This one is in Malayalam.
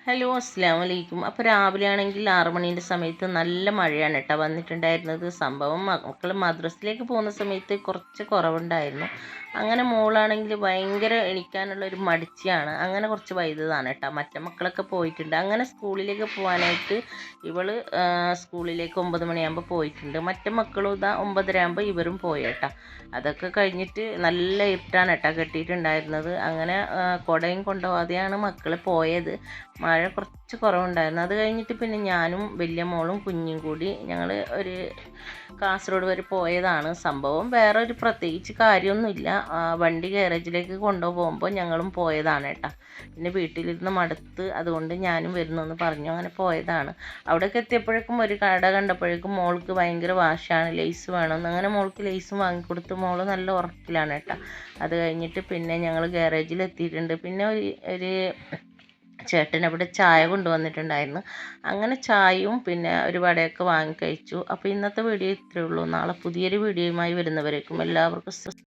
ഹലോ അസ്സാം വലൈക്കും. അപ്പോൾ രാവിലെ ആണെങ്കിൽ 6 മണീൻ്റെ സമയത്ത് നല്ല മഴയാണ് കേട്ടോ വന്നിട്ടുണ്ടായിരുന്നത്. സംഭവം മക്കൾ മദ്രസയിലേക്ക് പോകുന്ന സമയത്ത് കുറച്ച് കുറവുണ്ടായിരുന്നു. അങ്ങനെ മോളാണെങ്കിൽ ഭയങ്കര എണീക്കാനുള്ള ഒരു മടിച്ചിയാണ്. അങ്ങനെ കുറച്ച് വൈകുന്നതാണ് കേട്ടോ. മറ്റേ മക്കളൊക്കെ പോയിട്ടുണ്ട്. അങ്ങനെ സ്കൂളിലേക്ക് പോകാനായിട്ട് ഇവള് സ്കൂളിലേക്ക് 9 മണിയാകുമ്പോൾ പോയിട്ടുണ്ട്. മറ്റേ മക്കളും ഇതാ 9:30 ആകുമ്പോൾ ഇവരും പോയി കേട്ടോ. അതൊക്കെ കഴിഞ്ഞിട്ട് നല്ല ഇരുട്ടാണ് കേട്ടോ കെട്ടിയിട്ടുണ്ടായിരുന്നത്. അങ്ങനെ കുടയും കൊണ്ടുപോകാതെയാണ് മക്കൾ പോയത്. മഴ കുറച്ച് കുറവുണ്ടായിരുന്നു. അത് കഴിഞ്ഞിട്ട് പിന്നെ ഞാനും വലിയ മോളും കുഞ്ഞും കൂടി ഞങ്ങൾ ഒരു കാസർഗോഡ് വരെ പോയതാണ്. സംഭവം വേറെ ഒരു പ്രത്യേകിച്ച് കാര്യമൊന്നുമില്ല. വണ്ടി ഗാരേജിലേക്ക് കൊണ്ടുപോകുമ്പോൾ ഞങ്ങളും പോയതാണ് കേട്ടോ. പിന്നെ വീട്ടിലിരുന്ന് മടുത്ത് അതുകൊണ്ട് ഞാനും വരുന്നെന്ന് പറഞ്ഞു അങ്ങനെ പോയതാണ്. അവിടേക്ക് എത്തിയപ്പോഴേക്കും ഒരു കട കണ്ടപ്പോഴേക്കും മോൾക്ക് ഭയങ്കര വാശിയാണ്, ലേസ് വേണമെന്ന്. അങ്ങനെ മോൾക്ക് ലേസും വാങ്ങിക്കൊടുത്ത് മോള് നല്ല ഉറക്കിലാണ് കേട്ടോ. അത് കഴിഞ്ഞിട്ട് പിന്നെ ഞങ്ങൾ ഗാരേജിൽ എത്തിയിട്ടുണ്ട്. പിന്നെ ഒരു ചേട്ടൻ അവിടെ ചായ കൊണ്ടുവന്നിട്ടുണ്ടായിരുന്നു. അങ്ങനെ ചായയും പിന്നെ ഒരു വടയൊക്കെ വാങ്ങി കഴിച്ചു. അപ്പോൾ ഇന്നത്തെ വീഡിയോ ഇത്രയേ ഉള്ളൂ. നാളെ പുതിയൊരു വീഡിയോയുമായി വരുന്നവരേക്കും എല്ലാവർക്കും